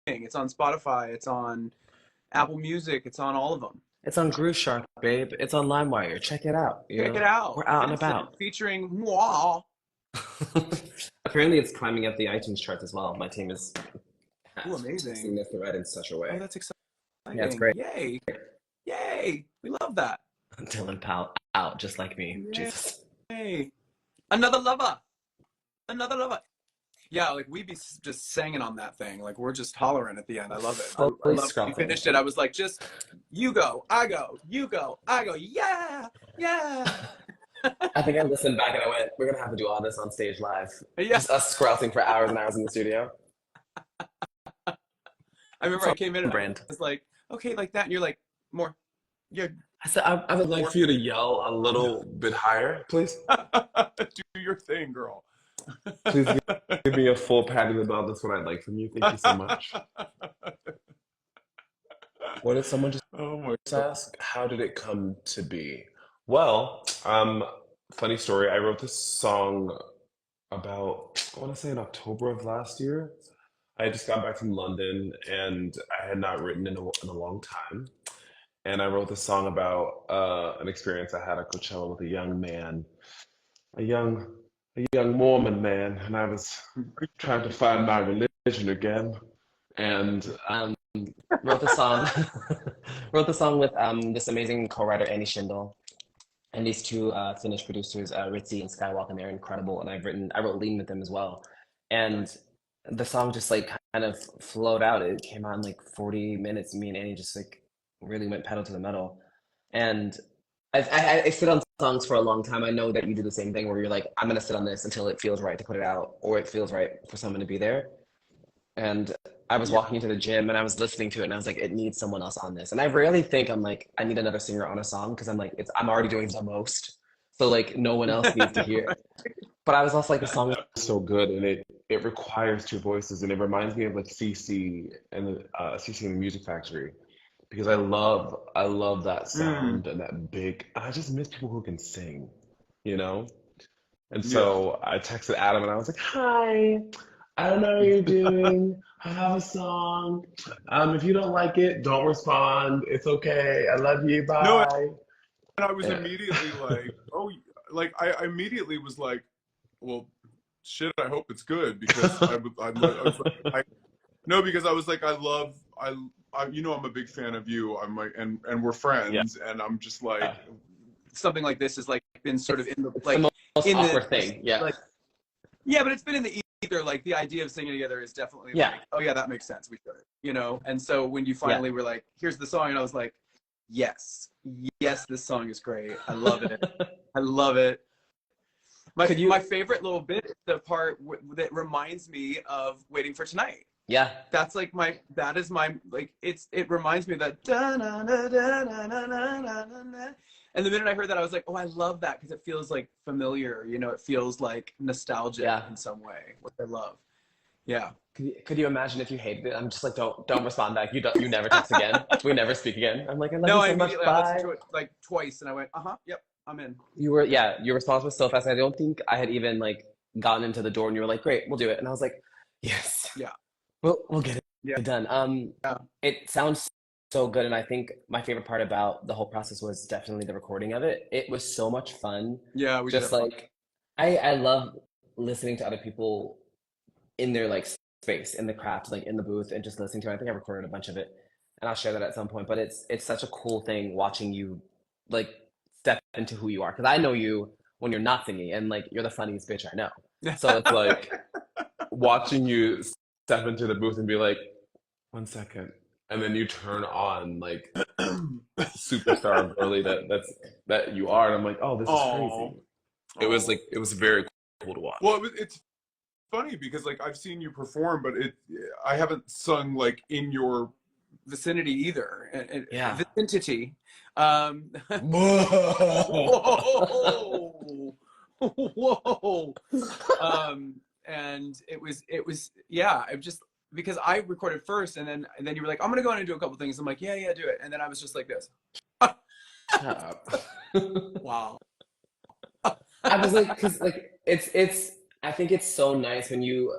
It's on Spotify. It's on Apple Music. It's on all of them. It's on Groove Shark, babe. It's on LimeWire. Check it out. Check it out. We're out and Vincent about. featuring moi. Apparently, it's climbing up the iTunes charts as well. My team is Ooh, testing amazing. the thread in such a Oh, way. that's Yeah, it's exciting. great. Yay. Yay. We love that. Dylan Powell out just like me. Jesus. Yay. Another lover. Another lover. Yeah, like we be just singing on that thing. Like we're just hollering at the end. I love it. I Slowly love when we scruffing. finished it. I was like, just you go, I go, you go, I go. Yeah, yeah, I think I listened back and I went, we're gonna have to do all this on stage live. yeah. Just us scrouting for hours and hours in the studio. I remember It's I on came in and I brand. was like, okay, like that, and you're like, more, yeah, I said, I would like more. for you to yell a little bit higher, please. Do your thing, girl. Please give me a full pat on the belt. That's what I'd like from you. Thank you so much. What did someone just Oh my God. ask? How did it come to be? Well, funny story. I wrote this song about, I want to say in October of last year. I just got back from London and I had not written in a long time. And I wrote this song about an experience I had at Coachella with a young man, a young, a young Mormon man, and I was trying to find my religion again. And wrote the song, wrote the song with this amazing co-writer Annie Schindel and these two Finnish producers, Ritzy and Skywalk, and they're incredible. And I wrote Lean with them as well. And the song just like kind of flowed out. It came on like 40 minutes. Me and Annie just like really went pedal to the metal. And I sit on songs for a long time. I know that you do the same thing where you're like, I'm gonna sit on this until it feels right to put it out, or it feels right for someone to be there. And I was Yeah. walking into the gym and I was listening to it and I was like, it needs someone else on this. And I rarely think I'm like, I need another singer on a song because I'm like, I'm already doing the most. So like no one else needs to hear it. But I was also like, the song is so good and it requires two voices and it reminds me of like CC and CC and the Music Factory because I love that Mm, sound and that big. I just miss people who can sing, you know? And yeah. so I texted Adam and I was like, "Hi, I don't know what you're doing. I have a song. If you don't like it, don't respond. It's okay. I love you. No, and Bye." I was Yeah. immediately like, oh, like I immediately was like, well, shit. I hope it's good because I was like, no, because I was like, you know, I'm a big fan of you. I'm like, and we're Yeah. friends, and I'm just like, something like this has like been sort of in the It's the like most in the awkward thing. Yeah. like yeah, but it's been in the ether. Like the idea of singing together is definitely Yeah. like, oh yeah, that makes sense. We should, you know. And so when you Yeah. finally were like, here's the song, and I was like, yes, yes, this song is great. I love it. I love it. Could My you? favorite little bit is the part that reminds me of Waiting for Tonight. Yeah. That's like that is my like it reminds me of that da, na, na, da, na, na, na, na, na, na. And the minute I heard that I was like, oh, I love that because it feels like familiar, you know, it feels like nostalgic Yeah. in some way, which I love. Yeah. Could you imagine if you hated it? I'm just like, don't respond back. You never text again. We never speak again. I'm like, I love No, you I so much. immediately I listened Bye. to it like twice and I went, uh-huh, yep, I'm in. Your response was so fast. I don't think I had even like gotten into the door and you were like, great, we'll do it. And I was like, yes, Yeah. we'll get Yeah. it done. Yeah. It sounds so good. And I think my favorite part about the whole process was definitely the recording of it. It was so much fun. Yeah, we did Just have fun. like, I love listening to other people in their like space, in the craft, like in the booth and just listening to it. I think I recorded a bunch of it and I'll share that at some point. But it's such a cool thing watching you like step into who you are. Because I know you when you're not singing and like you're the funniest bitch I know. So it's like watching you step into the booth and be like, 1 second. And then you turn on like superstar girly that you are. And I'm like, oh, this is crazy. Oh. Oh. It was very cool to watch. Well, it's funny because like I've seen you perform, but I haven't sung like in your vicinity either. Yeah. Vicinity. Whoa. Whoa, whoa. And it was yeah. I just because I recorded first, and then you were like, I'm gonna go in and do a couple things. I'm like, yeah, yeah, do it. And then I was just like this. Shut up. Wow. I was like, because I think it's so nice when you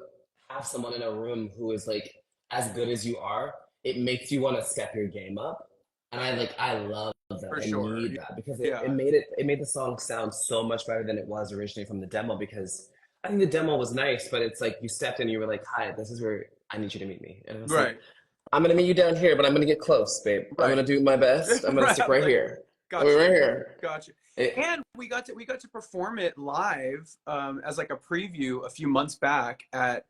have someone in a room who is like as good as you are, it makes you want to step your game up. And I love that. For I sure. need that because it Yeah. made it made the song sound so much better than it was originally from the demo because I think the demo was nice, but it's like you stepped in, you were like, "Hi, this is where I need you to meet me." And it was like, Right. "I'm gonna meet you down here, but I'm gonna get close, babe. I'm Right. gonna do my best. I'm gonna Right. stick I was right like, here. I'll be gotcha. right here." Gotcha. It, And we got to perform it live as like a preview a few months back at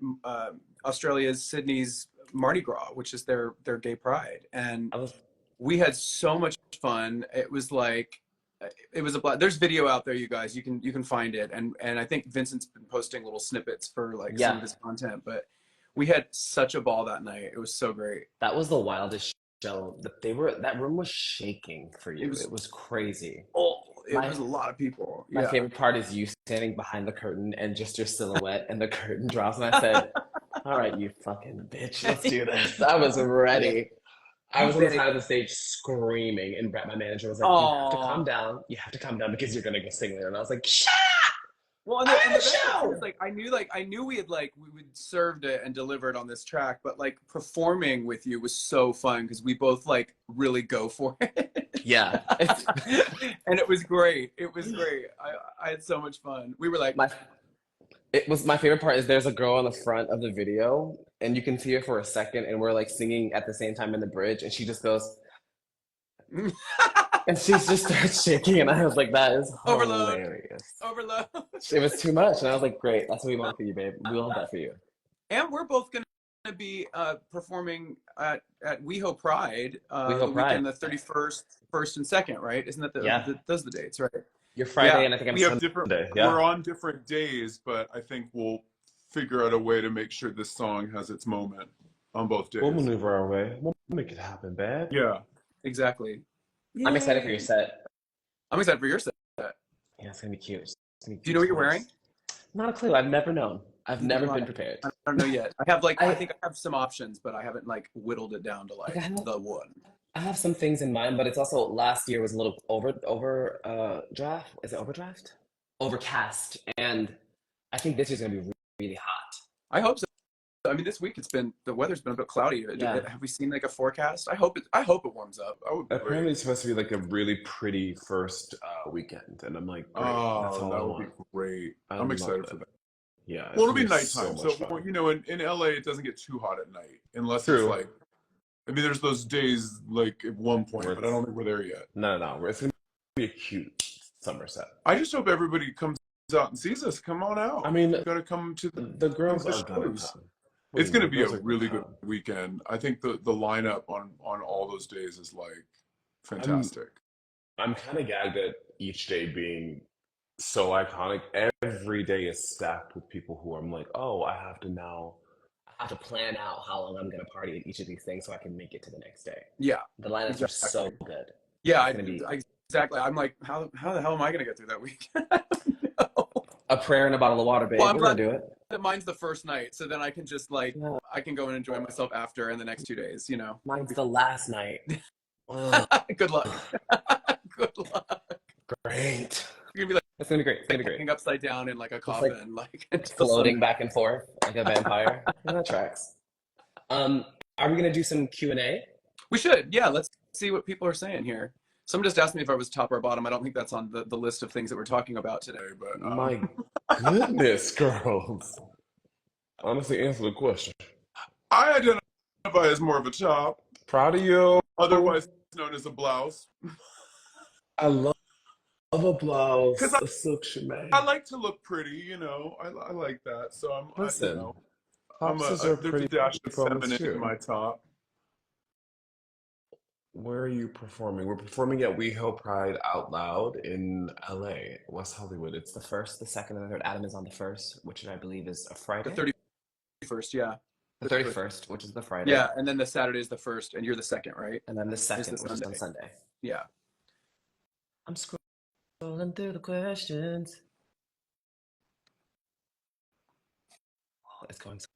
Australia's Sydney's Mardi Gras, which is their gay pride, and I was we had so much fun. It was like it was a there's video out there, you guys. You can find it, and I think Vincent's been posting little snippets for like some yeah, of his content, but we had such a ball that night. It was so great. that was the wildest show. That room was shaking for It you. was It was crazy. oh, it My was a lot of people. My Yeah. favorite part is you standing behind the curtain and just your silhouette, and the curtain drops. And I said, "All right, you fucking bitch, let's do this." I was ready. I You was on the bet it. side of the stage screaming, and Brett, my manager, was like, "You have to calm Oh. down. You have to calm down because you're gonna go sing later." And I was like, "Shut Well, up! and I the have a best part too show!" is like I knew we had we would served it and delivered on this track, but like performing with you was so fun because we both like really go for it. Yeah, And it was great. It was great. I had so much fun. We were like, my it was my favorite part is there's a girl on the front of the video, and you can see her for a second, and we're like singing at the same time in the bridge, and she just goes, and she just starts shaking, and I was like, that is overload, hilarious. overload. It was too much, and I was like, great, that's what we want for you, babe. We want that for you. And we're both gonna be performing at WeHo Pride We the hope Pride. weekend, the 31st, 1st and 2nd, right? Isn't that Yeah. those are the dates, right? You're Friday, Yeah, and I think I'm we have different. Sunday. We're Yeah. on different days, but I think we'll figure out a way to make sure this song has its moment on both We'll days. maneuver our way. We'll make it happen, babe. Yeah, exactly. I'm excited for your Yay. set. I'm excited for your set. Yeah, it's gonna be cute. It's gonna be Do you know what you're cute. wearing? Not a clue. I've never known. I've never been I prepared. don't know yet. I have I I think I have some options, but I haven't like whittled it down to like I like have the one. I have some things in mind, but it's also last year was a little draft. Is it overdraft? Overcast, and I think this year's gonna be really hot. I hope so. I mean, this week the weather's been a bit cloudy. Yeah. Have we seen like a forecast? I hope it warms up. I would be Apparently, great. it's supposed to be like a really pretty first weekend, and I'm like, great. That's Oh, all I that would be want. great. I I'm love excited it. for that. Yeah, Well, it's it'll be gonna be so nighttime, much so fun. you know, in LA, it doesn't get too hot at night, unless it's True. like, I mean, there's those days like at one point, Where but I don't think we're there yet. No, it's gonna be a cute summer set. I just hope everybody comes out and sees us. Come on out. I mean, You gotta come to the girls the are gonna shows. come. It's gonna The be a girls are gonna really good come. weekend. I think the lineup on all those days is like fantastic. I'm kind of gagged at each day being so iconic. Every day is stacked with people who I'm like, oh, I have to plan out how long I'm gonna party at each of these things so I can make it to the next day. Yeah, The lineups are exactly. so good. Yeah, It's gonna be exactly. I'm like, how the hell am I gonna get through that week? No. a prayer and a bottle of water, babe. Well, I'm We're gonna glad do it. that mine's the first night, so then I can just like Yeah, I can go and enjoy myself after and the next 2 days. You know. mine's the last night. Ugh, Good luck. Good luck. great. You're gonna be like It's gonna be great. It's gonna be great. hanging upside down in like a Just like coffin, like until floating sunset. back and forth like a vampire. Yeah, that tracks. Are we gonna do some Q&A? We should. Yeah, let's see what people are saying here. Someone just asked me if I was top or bottom. I don't think that's on the list of things that we're talking about today, but My goodness, girls. Honestly, answer the question. I identify as more of a top, Proud of you. otherwise known as a blouse. I love a blouse, Because a silk shimmy. I like to look pretty, you know. I like that. So you Listen, know, topses are there's a pretty dash of moments feminine in too. my top. Where are you performing? We're performing at WeHo Pride Out Loud in LA, West Hollywood. It's The first, the second, and the third. Adam is on the first, which I believe is a The Friday. 31st, yeah. The 31st, which is the Friday. Yeah, and then the Saturday is the first, and you're the second, right? And then the Is second, the which is on Sunday. Sunday. Yeah. I'm scrolling through the questions. Oh, it's going so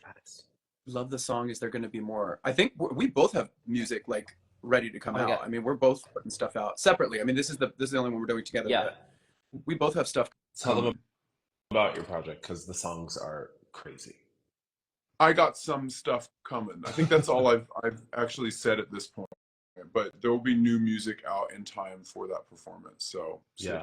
fast. Love the song. Is there going to be more? I think we both have music like ready to come Oh my out. God. I mean, we're both putting stuff out separately. I mean, this is the only one we're doing together. Yeah. But we both have stuff Tell them coming. about your project because the songs are crazy. I got some stuff coming. I think that's all I've actually said at this point. But there will be new music out in time for that performance. So stay Yeah.